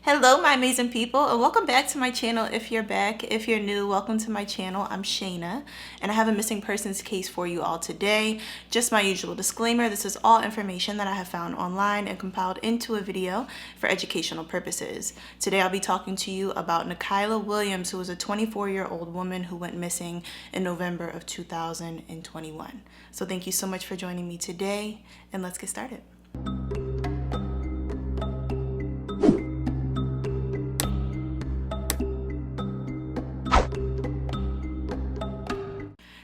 Hello, my amazing people, and welcome back to my channel. If you're back, if you're new, welcome to my channel. I'm Shayna, and I have a missing persons case for you all today. Just my usual disclaimer, this is all information that I have found online and compiled into a video for educational purposes. Today I'll be talking to you about Nakyla Williams, who was a 24-year-old woman who went missing in November of 2021. So thank you so much for joining me today, and let's get started.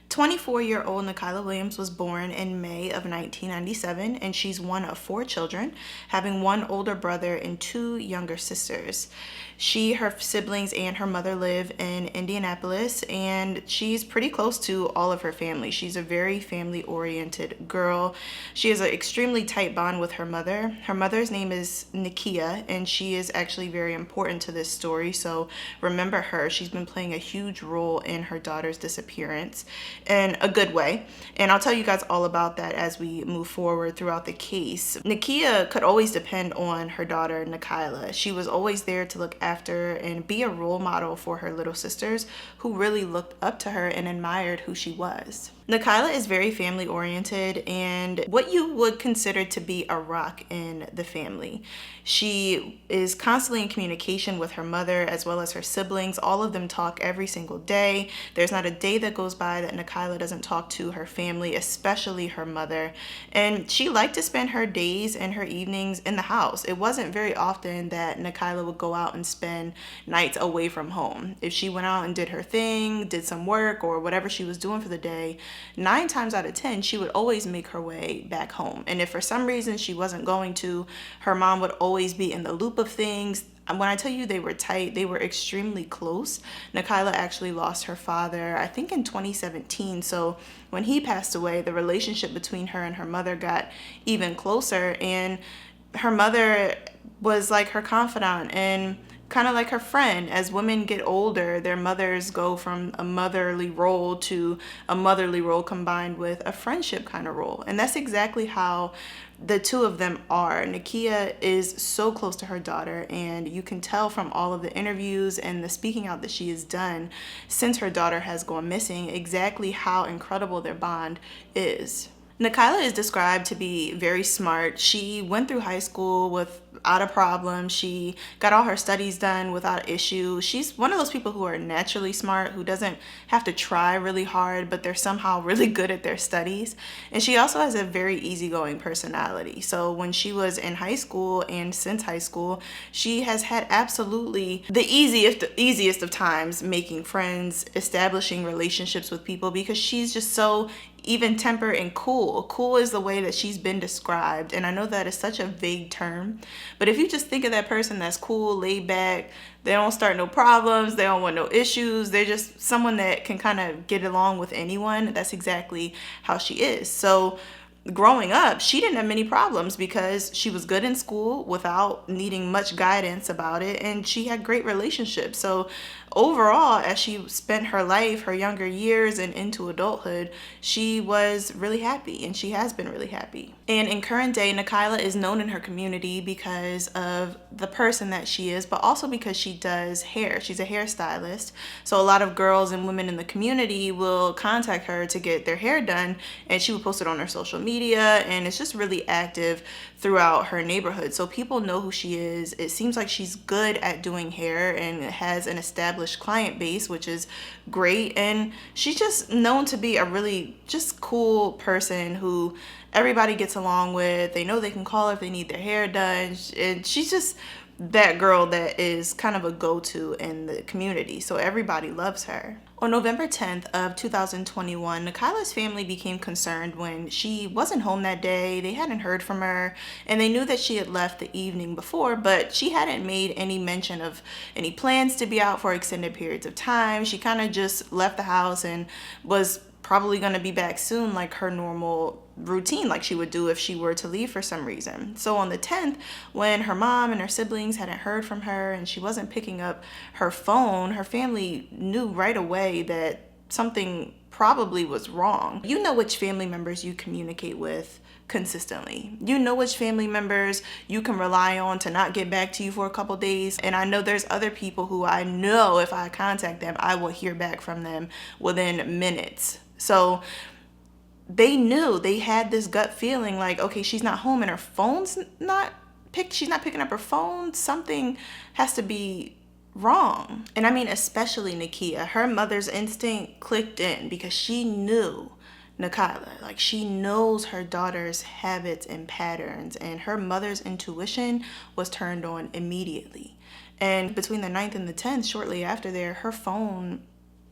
24-year-old Nakyla Williams was born in May of 1997, and she's one of 4 children, having one older brother and 2 younger sisters. Her siblings, and her mother live in Indianapolis, and she's pretty close to all of her family. She's a very family-oriented girl. She has an extremely tight bond with her mother. Her mother's name is Nakyla, and she is actually very important to this story, so remember her. She's been playing a huge role in her daughter's disappearance in a good way, and I'll tell you guys all about that as we move forward throughout the case. Nakyla could always depend on her daughter Nakyla. She was always there to look after and be a role model for her little sisters, who really looked up to her and admired who she was. Nakyla is very family oriented and what you would consider to be a rock in the family. She is constantly in communication with her mother as well as her siblings. All of them talk every single day. There's not a day that goes by that Nakyla doesn't talk to her family, especially her mother. And she liked to spend her days and her evenings in the house. It wasn't very often that Nakyla would go out and spend nights away from home. If she went out and did her thing, did some work or whatever she was doing for the day, 9 times out of 10, she would always make her way back home. And if for some reason she wasn't going to, her mom would always be in the loop of things. When I tell you they were tight, they were extremely close. Nakyla actually lost her father, I think in 2017. So when he passed away, the relationship between her and her mother got even closer. And her mother was like her confidant and kind of like her friend. As women get older, their mothers go from a motherly role to a motherly role combined with a friendship kind of role. And that's exactly how the two of them are. Nakyla is so close to her daughter, and you can tell from all of the interviews and the speaking out that she has done since her daughter has gone missing exactly how incredible their bond is. Nakyla is described to be very smart. She went through high school without a problem. She got all her studies done without issue. She's one of those people who are naturally smart, who doesn't have to try really hard, but they're somehow really good at their studies. And she also has a very easygoing personality. So when she was in high school and since high school, she has had absolutely the easiest of times making friends, establishing relationships with people, because she's just so even tempered and cool. Cool is the way that she's been described, and I know that is such a vague term, but if you just think of that person that's cool, laid back, they don't start no problems, they don't want no issues, they're just someone that can kind of get along with anyone, that's exactly how she is. So growing up, she didn't have many problems because she was good in school without needing much guidance about it, and she had great relationships. So overall, as she spent her life, her younger years, and into adulthood, she was really happy, and she has been really happy. And in current day, Nakyla is known in her community because of the person that she is, but also because she does hair. She's a hairstylist. So a lot of girls and women in the community will contact her to get their hair done, and she will post it on her social media, and it's just really active throughout her neighborhood. So people know who she is. It seems like she's good at doing hair and has an established client base, which is great. And she's just known to be a really just cool person who everybody gets along with. They know they can call her if they need their hair done. And she's just that girl that is kind of a go-to in the community. So everybody loves her. On November 10th of 2021, Nakyla's family became concerned when she wasn't home that day. They hadn't heard from her, and they knew that she had left the evening before, but she hadn't made any mention of any plans to be out for extended periods of time. She kind of just left the house and was probably going to be back soon, like her normal routine, like she would do if she were to leave for some reason. So on the 10th, when her mom and her siblings hadn't heard from her and she wasn't picking up her phone, her family knew right away that something probably was wrong. You know which family members you communicate with consistently. You know which family members you can rely on to not get back to you for a couple days. And I know there's other people who I know if I contact them, I will hear back from them within minutes. So they knew, they had this gut feeling like, okay, she's not home and her phone's not she's not picking up her phone. Something has to be wrong. And I mean, especially Nakyla, her mother's instinct clicked in because she knew Nakyla. Like, she knows her daughter's habits and patterns, and her mother's intuition was turned on immediately. And between the 9th and the 10th, shortly after there, her phone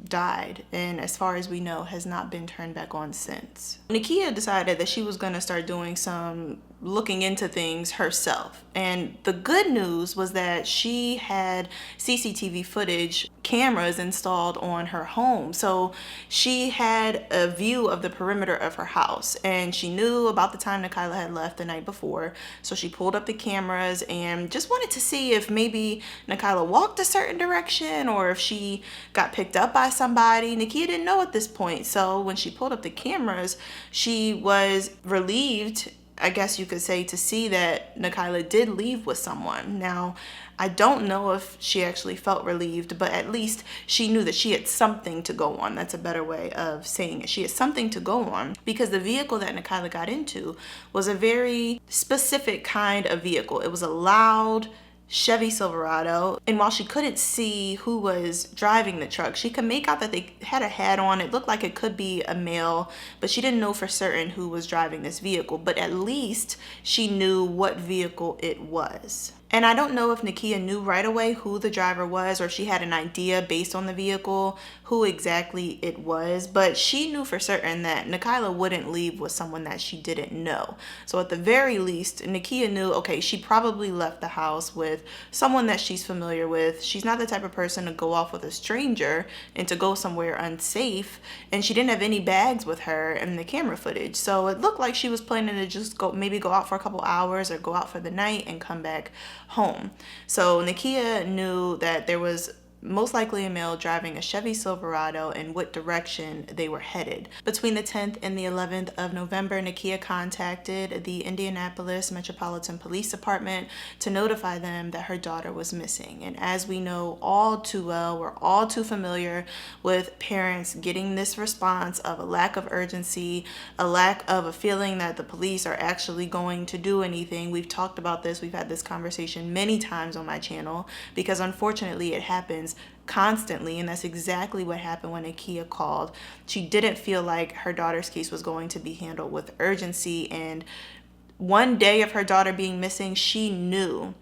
died, and as far as we know, has not been turned back on since. Nakyla decided that she was going to start doing some looking into things herself. And the good news was that she had CCTV footage cameras installed on her home. So she had a view of the perimeter of her house, and she knew about the time Nakyla had left the night before. So she pulled up the cameras and just wanted to see if maybe Nakyla walked a certain direction or if she got picked up by somebody. Nakyla didn't know at this point. So when she pulled up the cameras, she was relieved, I guess you could say, to see that Nakyla did leave with someone. Now, I don't know if she actually felt relieved, but at least she knew that she had something to go on. That's a better way of saying it. She had something to go on because the vehicle that Nakyla got into was a very specific kind of vehicle. It was a loud Chevy Silverado, and while she couldn't see who was driving the truck, she could make out that they had a hat on. It looked like it could be a male, but she didn't know for certain who was driving this vehicle, but at least she knew what vehicle it was. And I don't know if Nakyla knew right away who the driver was, or if she had an idea based on the vehicle who exactly it was, but she knew for certain that Nakyla wouldn't leave with someone that she didn't know. So at the very least, Nakyla knew, okay, she probably left the house with someone that she's familiar with. She's not the type of person to go off with a stranger and to go somewhere unsafe, and she didn't have any bags with her in the camera footage. So it looked like she was planning to just maybe go out for a couple hours or go out for the night and come back home. So Nakyla knew that there was most likely a male driving a Chevy Silverado and what direction they were headed. Between the 10th and the 11th of November, Nakyla contacted the Indianapolis Metropolitan Police Department to notify them that her daughter was missing. And as we know all too well, we're all too familiar with parents getting this response of a lack of urgency, a lack of a feeling that the police are actually going to do anything. We've talked about this. We've had this conversation many times on my channel because unfortunately it happens constantly, and that's exactly what happened when Nakyla called. She didn't feel like her daughter's case was going to be handled with urgency, and one day of her daughter being missing, she knew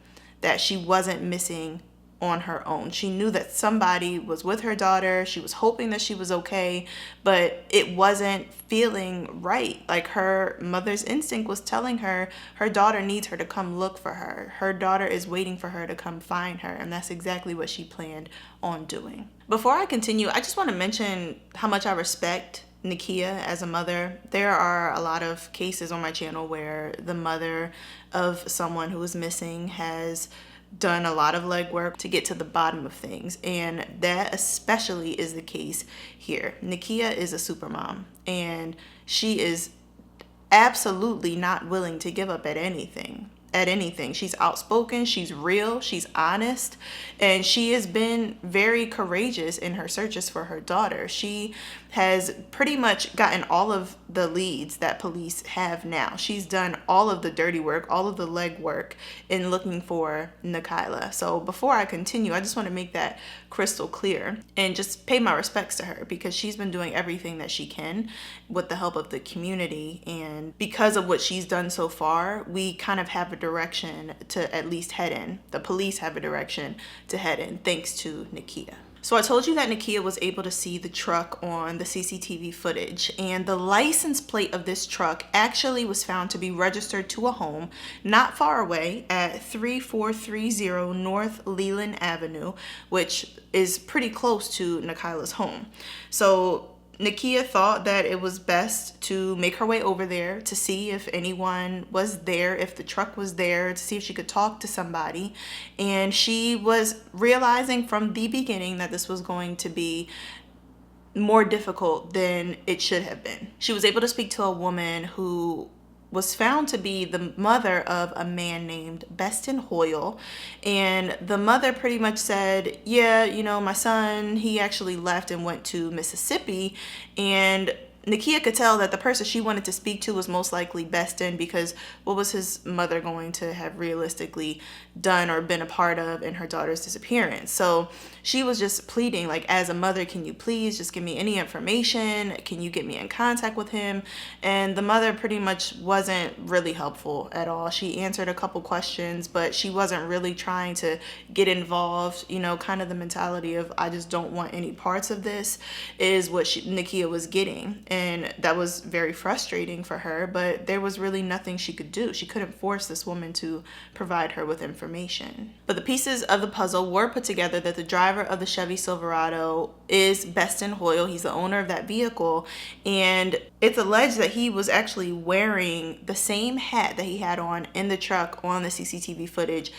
that she wasn't missing on her own. She knew that somebody was with her daughter. She was hoping that she was okay, but it wasn't feeling right. Like, her mother's instinct was telling her her daughter needs her to come look for her. Her daughter is waiting for her to come find her, and that's exactly what she planned on doing. Before I continue, I just want to mention how much I respect Nakyla as a mother. There are a lot of cases on my channel where the mother of someone who is missing has done a lot of legwork to get to the bottom of things, and that especially is the case here. Nakyla is a super mom, and she is absolutely not willing to give up at anything. She's outspoken, she's real, she's honest, and she has been very courageous in her searches for her daughter. She has pretty much gotten all of the leads that police have now. She's done all of the dirty work, all of the legwork in looking for Nakyla. So before I continue, I just want to make that crystal clear and just pay my respects to her, because she's been doing everything that she can with the help of the community, and because of what she's done so far, we kind of have a direction to at least head in. The police have a direction to head in thanks to Nakyla. So I told you that Nakyla was able to see the truck on the CCTV footage, and the license plate of this truck actually was found to be registered to a home not far away at 3430 North Leland Avenue, which is pretty close to Nakyla's home. So Nakyla thought that it was best to make her way over there to see if anyone was there, if the truck was there, to see if she could talk to somebody. And she was realizing from the beginning that this was going to be more difficult than it should have been. She was able to speak to a woman who was found to be the mother of a man named Beston Hoyle. And the mother pretty much said, yeah, you know, my son, he actually left and went to Mississippi. And Nakyla could tell that the person she wanted to speak to was most likely Beston, because what was his mother going to have realistically done or been a part of in her daughter's disappearance? So she was just pleading, like, as a mother, can you please just give me any information? Can you get me in contact with him? And the mother pretty much wasn't really helpful at all. She answered a couple questions, but she wasn't really trying to get involved. You know, kind of the mentality of, I just don't want any parts of this, is what Nakyla was getting. And that was very frustrating for her, but there was really nothing she could do. She couldn't force this woman to provide her with information. But the pieces of the puzzle were put together that the driver of the Chevy Silverado is Beston Hoyle. He's the owner of that vehicle, and it's alleged that he was actually wearing the same hat that he had on in the truck on the CCTV footage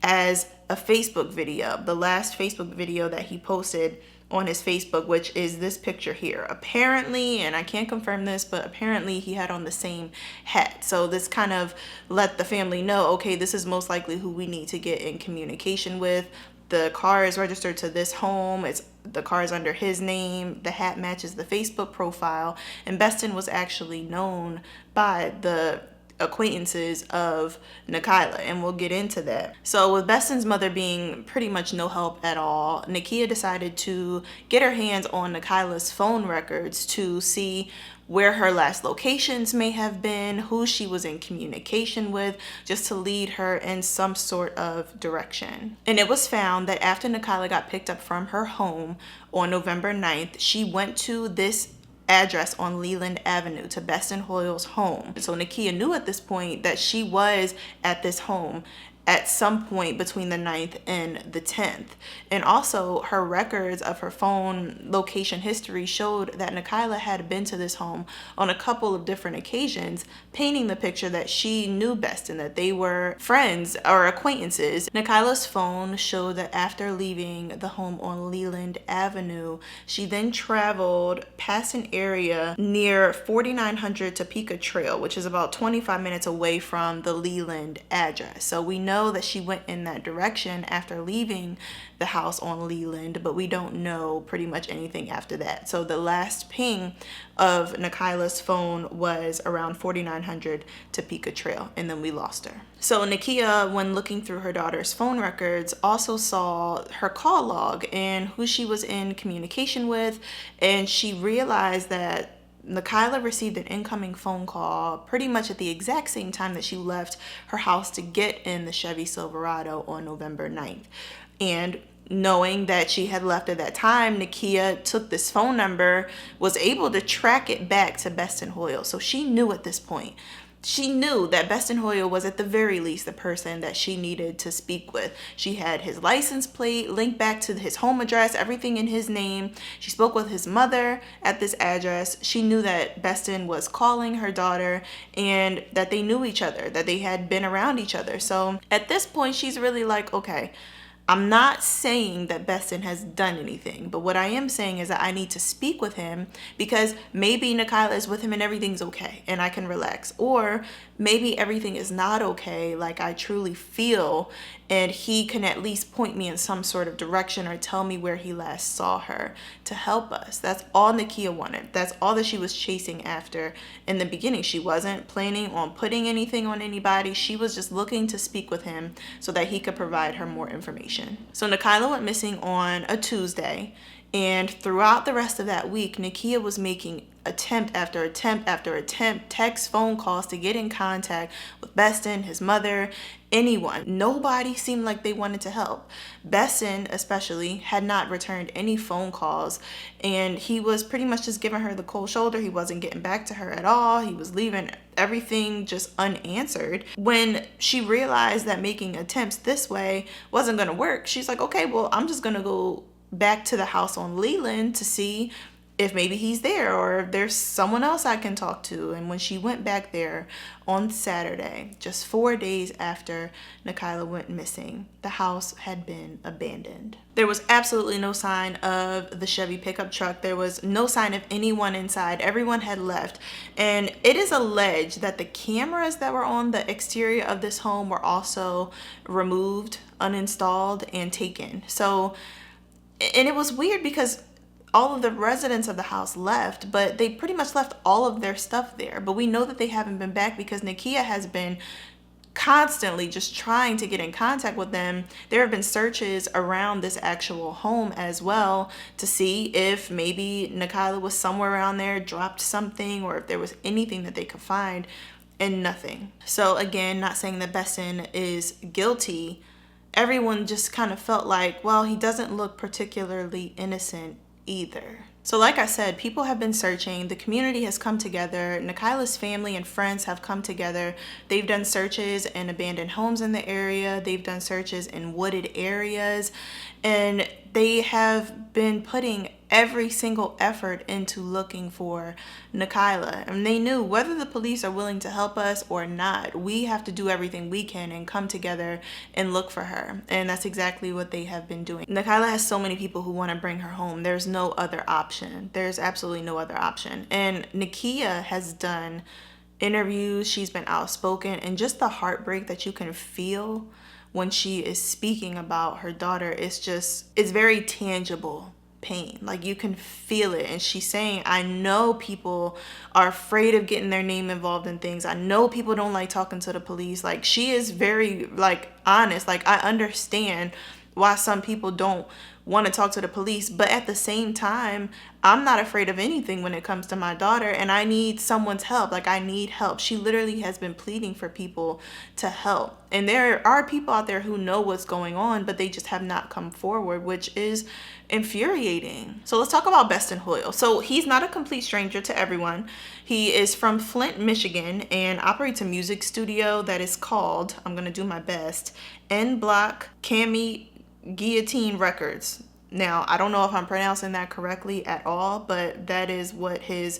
as a Facebook video, the last Facebook video that he posted on his Facebook, which is this picture here. Apparently, and I can't confirm this, but apparently he had on the same hat. So this kind of let the family know, okay, this is most likely who we need to get in communication with. The car is registered to this home. The car is under his name. The hat matches the Facebook profile. And Beston was actually known by the acquaintances of Nakyla, and we'll get into that. So with Beston's mother being pretty much no help at all, Nakyla decided to get her hands on Nakyla's phone records to see where her last locations may have been, who she was in communication with, just to lead her in some sort of direction. And it was found that after Nakyla got picked up from her home on November 9th, she went to this address on Leland Avenue, to Beston Hoyle's home. So Nakyla knew at this point that she was at this home at some point between the 9th and the 10th. And also her records of her phone location history showed that Nakyla had been to this home on a couple of different occasions, painting the picture that she knew Beston, that they were friends or acquaintances. Nakyla's phone showed that after leaving the home on Leland Avenue, she then traveled past an area near 4900 Topeka Trail, which is about 25 minutes away from the Leland address. So we know that she went in that direction after leaving the house on Leland, but we don't know pretty much anything after that. So the last ping of Nakyla's phone was around 4900 Topeka Trail, and then we lost her. So Nakyla, when looking through her daughter's phone records, also saw her call log and who she was in communication with, and she realized that Nakyla received an incoming phone call pretty much at the exact same time that she left her house to get in the Chevy Silverado on November 9th. And knowing that she had left at that time, Nakyla took this phone number, was able to track it back to Beston Hoyle. So she knew at this point, she knew that Beston Hoyle was at the very least the person that she needed to speak with. She had his license plate linked back to his home address, everything in his name. She spoke with his mother at this address. She knew that Beston was calling her daughter and that they knew each other, that they had been around each other. So at this point, she's really like, okay, I'm not saying that Beston has done anything, but what I am saying is that I need to speak with him, because maybe Nakyla is with him and everything's okay and I can relax. Or maybe everything is not okay, like I truly feel, and he can at least point me in some sort of direction or tell me where he last saw her to help us. That's all Nakyla wanted. That's all that she was chasing after in the beginning. She wasn't planning on putting anything on anybody. She was just looking to speak with him so that he could provide her more information. So Nakyla went missing on a Tuesday, and throughout the rest of that week, Nakyla was making attempt after attempt after attempt, text, phone calls to get in contact with Beston, his mother, anyone. Nobody seemed like they wanted to help. Beston especially had not returned any phone calls, and he was pretty much just giving her the cold shoulder. He wasn't getting back to her at all. He was leaving everything just unanswered. When she realized that making attempts this way wasn't going to work, she's like, okay, well, I'm just going to go back to the house on Leland to see if maybe he's there or if there's someone else I can talk to. And when she went back there on Saturday, just 4 days after Nakyla went missing, the house had been abandoned. There was absolutely no sign of the Chevy pickup truck. There was no sign of anyone inside. Everyone had left. And it is alleged that the cameras that were on the exterior of this home were also removed, uninstalled, and taken. So, and it was weird because all of the residents of the house left, but they pretty much left all of their stuff there. But we know that they haven't been back because Nakyla has been constantly just trying to get in contact with them. There have been searches around this actual home as well to see if maybe Nakyla was somewhere around there, dropped something, or if there was anything that they could find, and nothing. So again, not saying that Besson is guilty. Everyone just kind of felt like, well, he doesn't look particularly innocent either. So like I said, people have been searching. The community has come together. Nakyla's family and friends have come together. They've done searches in abandoned homes in the area. They've done searches in wooded areas. And they have been putting every single effort into looking for Nakyla. And they knew whether the police are willing to help us or not, we have to do everything we can and come together and look for her. And that's exactly what they have been doing. Nakyla has so many people who want to bring her home. There's no other option. There's absolutely no other option. And Nakyla has done interviews. She's been outspoken, and just the heartbreak that you can feel when she is speaking about her daughter is just, it's very tangible pain. Like you can feel it. And she's saying, I know people are afraid of getting their name involved in things. I know people don't like talking to the police. Like she is very like honest. Like I understand why some people don't want to talk to the police, but at the same time, I'm not afraid of anything when it comes to my daughter, and I need someone's help. Like I need help. She literally has been pleading for people to help. And there are people out there who know what's going on, but they just have not come forward, which is infuriating. So let's talk about Beston Hoyle. So he's not a complete stranger to everyone. He is from Flint, Michigan, and operates a music studio that is called, I'm going to do my best, N Block Cami Guillotine Records. Now, I don't know if I'm pronouncing that correctly at all, but that is what his,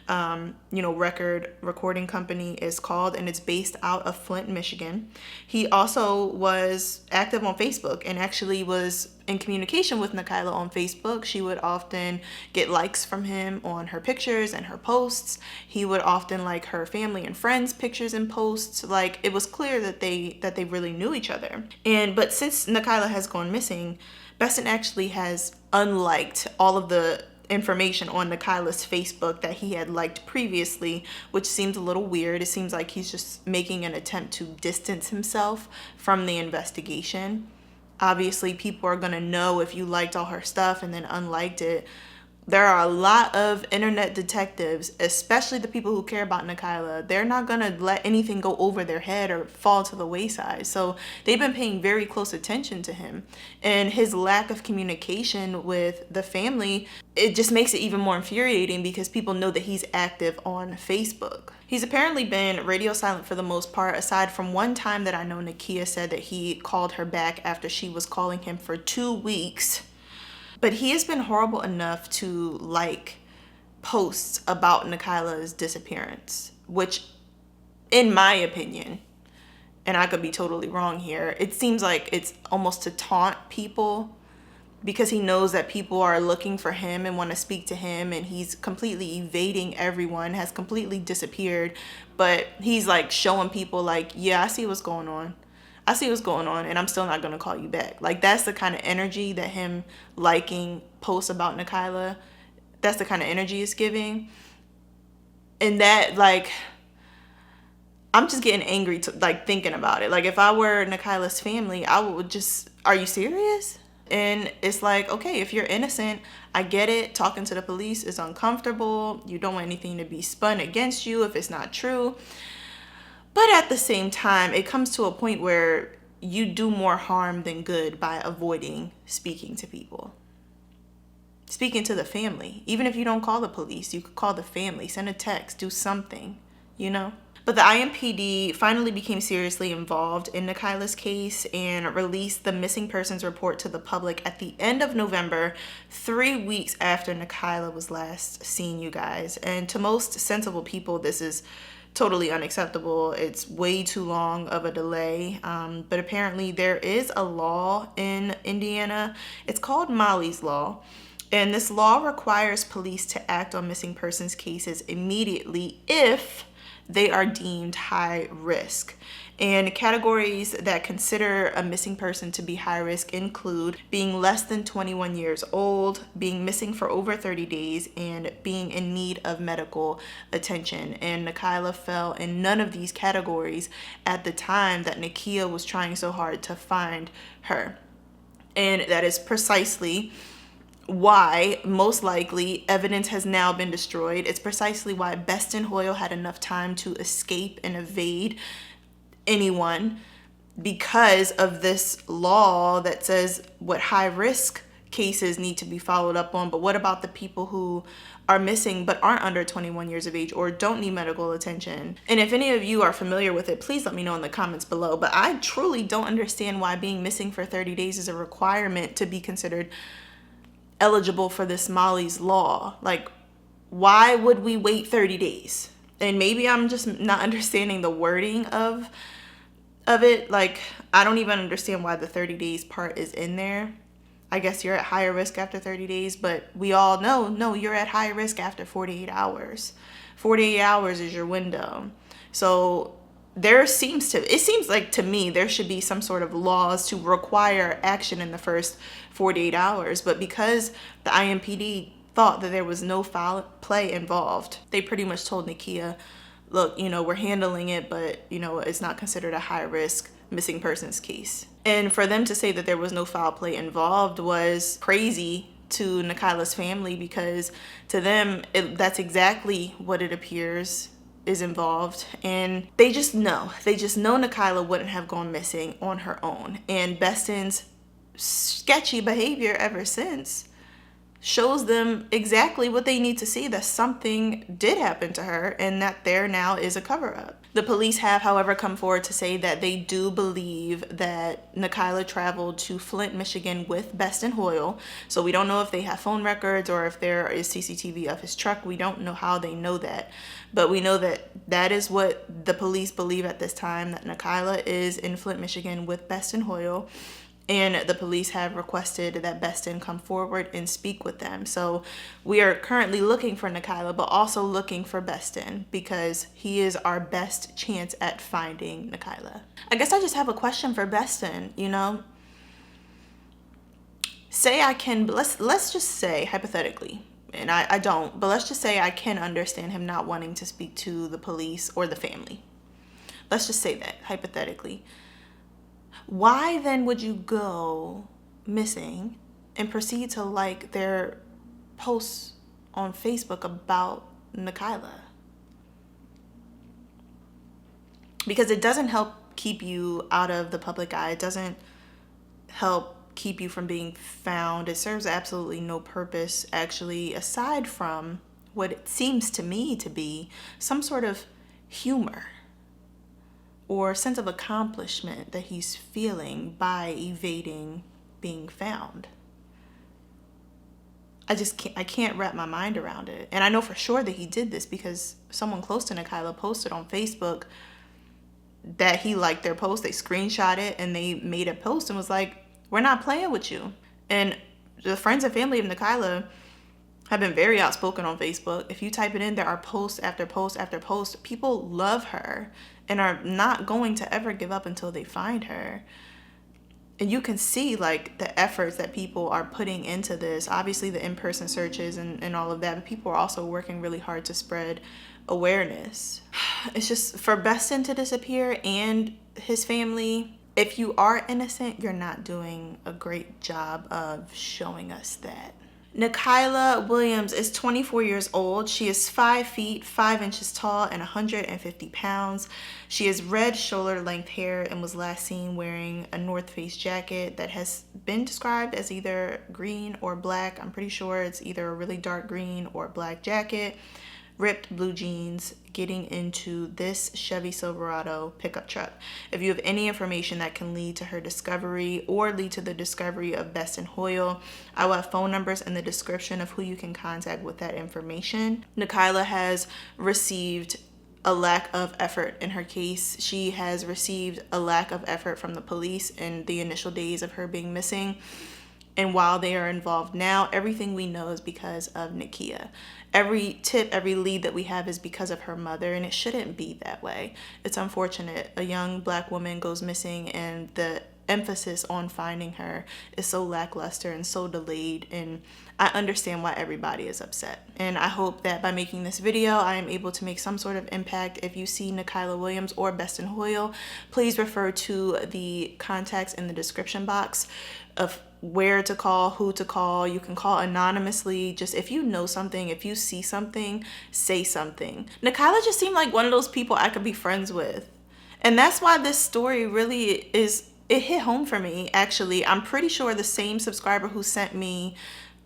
record recording company is called, and it's based out of Flint, Michigan. He also was active on Facebook and actually was in communication with Nakyla on Facebook. She would often get likes from him on her pictures and her posts. He would often like her family and friends' pictures and posts. Like it was clear that they really knew each other. But since Nakyla has gone missing, Beston actually has unliked all of the information on Nakyla's Facebook that he had liked previously, which seems a little weird. It seems like he's just making an attempt to distance himself from the investigation. Obviously, people are going to know if you liked all her stuff and then unliked it. There are a lot of internet detectives, especially the people who care about Nakyla. They're not going to let anything go over their head or fall to the wayside. So they've been paying very close attention to him. And his lack of communication with the family, it just makes it even more infuriating because people know that he's active on Facebook. He's apparently been radio silent for the most part, aside from one time that I know Nakyla said that he called her back after she was calling him for 2 weeks. But he has been horrible enough to like posts about Nakyla's disappearance, which in my opinion, and I could be totally wrong here, it seems like it's almost to taunt people because he knows that people are looking for him and want to speak to him, and he's completely evading everyone, has completely disappeared. But he's like showing people like, yeah, I see what's going on. I see what's going on, and I'm still not going to call you back. Like, that's the kind of energy that him liking posts about Nakyla, that's the kind of energy it's giving. And that, like, I'm just getting angry to, like, thinking about it. Like, if I were Nakyla's family, I would just, are you serious? And it's like, okay, if you're innocent, I get it. Talking to the police is uncomfortable. You don't want anything to be spun against you if it's not true. But at the same time, it comes to a point where you do more harm than good by avoiding speaking to people. Speaking to the family. Even if you don't call the police, you could call the family, send a text, do something, you know? But the IMPD finally became seriously involved in Nakyla's case and released the missing persons report to the public at the end of November, 3 weeks after Nakyla was last seen, you guys. And to most sensible people, this is totally unacceptable. It's way too long of a delay. But apparently there is a law in Indiana. It's called Molly's Law. And this law requires police to act on missing persons cases immediately if they are deemed high risk. And categories that consider a missing person to be high risk include being less than 21 years old, being missing for over 30 days, and being in need of medical attention. And Nakyla fell in none of these categories at the time that Nakyla was trying so hard to find her. And that is precisely why, most likely, evidence has now been destroyed. It's precisely why Beston Hoyle had enough time to escape and evade anyone, because of this law that says what high risk cases need to be followed up on. But what about the people who are missing but aren't under 21 years of age or don't need medical attention? And if any of you are familiar with it, please let me know in the comments below. But I truly don't understand why being missing for 30 days is a requirement to be considered eligible for this Molly's Law. Like, why would we wait 30 days? And maybe I'm just not understanding the wording of it. Like, I don't even understand why the 30 days part is in there. I guess you're at higher risk after 30 days, but we all know, no, you're at higher risk after 48 hours. 48 hours is your window. So it seems like to me there should be some sort of laws to require action in the first 48 hours. But because the IMPD thought that there was no foul play involved, they pretty much told Nakyla, look, we're handling it, but it's not considered a high risk missing persons case. And for them to say that there was no foul play involved was crazy to Nakyla's family, because to them that's what it appears is involved. And they just know Nakyla wouldn't have gone missing on her own. And Beston's sketchy behavior ever since shows them exactly what they need to see, that something did happen to her and that there now is a cover-up. The police have, however, come forward to say that they do believe that Nakyla traveled to Flint, Michigan with Beston Hoyle. So we don't know if they have phone records or if there is CCTV of his truck. We don't know how they know that. But we know that that is what the police believe at this time, that Nakyla is in Flint, Michigan with Beston Hoyle. And the police have requested that Beston come forward and speak with them. So we are currently looking for Nakyla, but also looking for Beston, because he is our best chance at finding Nakyla. I guess I just have a question for Beston, Say I can, let's just say hypothetically, and I don't, but let's just say I can understand him not wanting to speak to the police or the family. Let's just say that, hypothetically. Why then would you go missing and proceed to like their posts on Facebook about Nakyla? Because it doesn't help keep you out of the public eye. It doesn't help keep you from being found. It serves absolutely no purpose, actually, aside from what it seems to me to be some sort of humor or sense of accomplishment that he's feeling by evading being found. I can't wrap my mind around it. And I know for sure that he did this because someone close to Nakyla posted on Facebook that he liked their post. They screenshot it and they made a post and was like, we're not playing with you. And the friends and family of Nakyla have been very outspoken on Facebook. If you type it in, there are posts after post after post. People love her and are not going to ever give up until they find her. And you can see like the efforts that people are putting into this. Obviously the in-person searches and all of that, but people are also working really hard to spread awareness. It's just for Beston to disappear and his family, if you are innocent, you're not doing a great job of showing us that. Nakyla Williams is 24 years old. She is 5 feet, 5 inches tall and 150 pounds. She has red shoulder-length hair and was last seen wearing a North Face jacket that has been described as either green or black. I'm pretty sure it's either a really dark green or black jacket. ripped blue jeans, getting into this Chevy Silverado pickup truck. If you have any information that can lead to her discovery or lead to the discovery of Best and Hoyle, I will have phone numbers in the description of who you can contact with that information. Nakyla has received a lack of effort in her case. She has received a lack of effort from the police in the initial days of her being missing. And while they are involved now, everything we know is because of Nakyla. Every tip, every lead that we have is because of her mother, and it shouldn't be that way. It's unfortunate. A young Black woman goes missing, and the emphasis on finding her is so lackluster and so delayed, and I understand why everybody is upset. And I hope that by making this video, I am able to make some sort of impact. If you see Nakyla Williams or Best and Hoyle, please refer to the contacts in the description box of where to call, who to call. You can call anonymously. Just if you know something, if you see something, say something. Nakyla just seemed like one of those people I could be friends with. And that's why this story really is, it hit home for me, actually. I'm pretty sure the same subscriber who sent me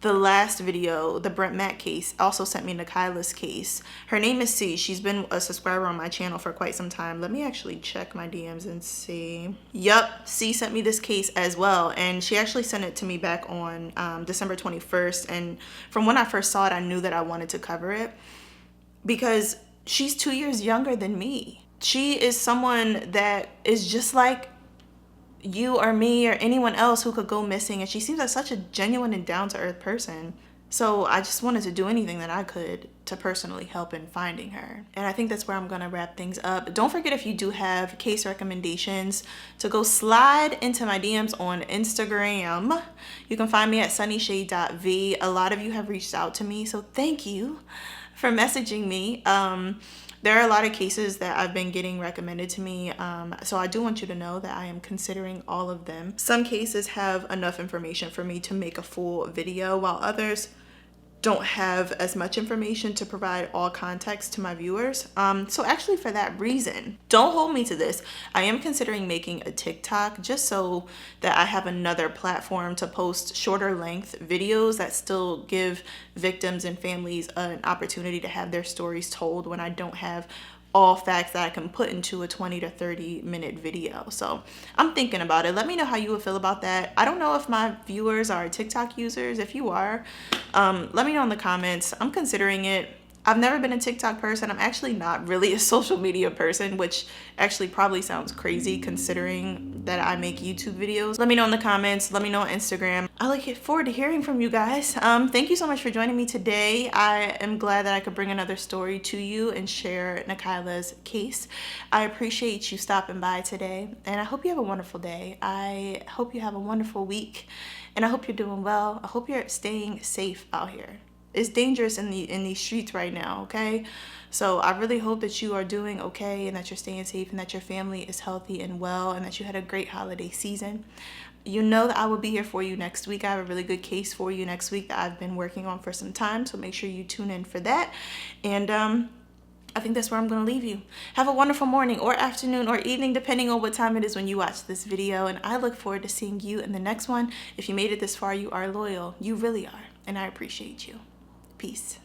the last video, the Brent Mack case, also sent me Nakyla's case. Her name is C. She's been a subscriber on my channel for quite some time. Let me actually check my DMs and see. Yup, C sent me this case as well, and she actually sent it to me back on December 21st. And from when I first saw it, I knew that I wanted to cover it because she's 2 years younger than me. She is someone that is just like you or me or anyone else who could go missing, and she seems like such a genuine and down-to-earth person. So I just wanted to do anything that I could to personally help in finding her. And I think that's where I'm gonna wrap things up. Don't forget, if you do have case recommendations, to go slide into my DMs on Instagram. You can find me at sunnyshade.v. A lot of you have reached out to me, so thank you for messaging me. There are a lot of cases that I've been getting recommended to me, so I do want you to know that I am considering all of them. Some cases have enough information for me to make a full video, while others don't have as much information to provide all context to my viewers. So actually, for that reason, don't hold me to this. I am considering making a TikTok just so that I have another platform to post shorter length videos that still give victims and families an opportunity to have their stories told when I don't have all facts that I can put into a 20 to 30 minute video. So I'm thinking about it. Let me know how you would feel about that. I don't know if my viewers are TikTok users. If you are, let me know in the comments. I'm considering it. I've never been a TikTok person. I'm actually not really a social media person, which actually probably sounds crazy considering that I make YouTube videos. Let me know in the comments. Let me know on Instagram. I look forward to hearing from you guys. Thank you so much for joining me today. I am glad that I could bring another story to you and share Nakyla's case. I appreciate you stopping by today, and I hope you have a wonderful day. I hope you have a wonderful week, and I hope you're doing well. I hope you're staying safe out here. It's dangerous in these streets right now, okay? So I really hope that you are doing okay, and that you're staying safe, and that your family is healthy and well, and that you had a great holiday season. You know that I will be here for you next week. I have a really good case for you next week that I've been working on for some time, so make sure you tune in for that. And I think that's where I'm going to leave you. Have a wonderful morning or afternoon or evening, depending on what time it is when you watch this video. And I look forward to seeing you in the next one. If you made it this far, you are loyal. You really are. And I appreciate you. Peace.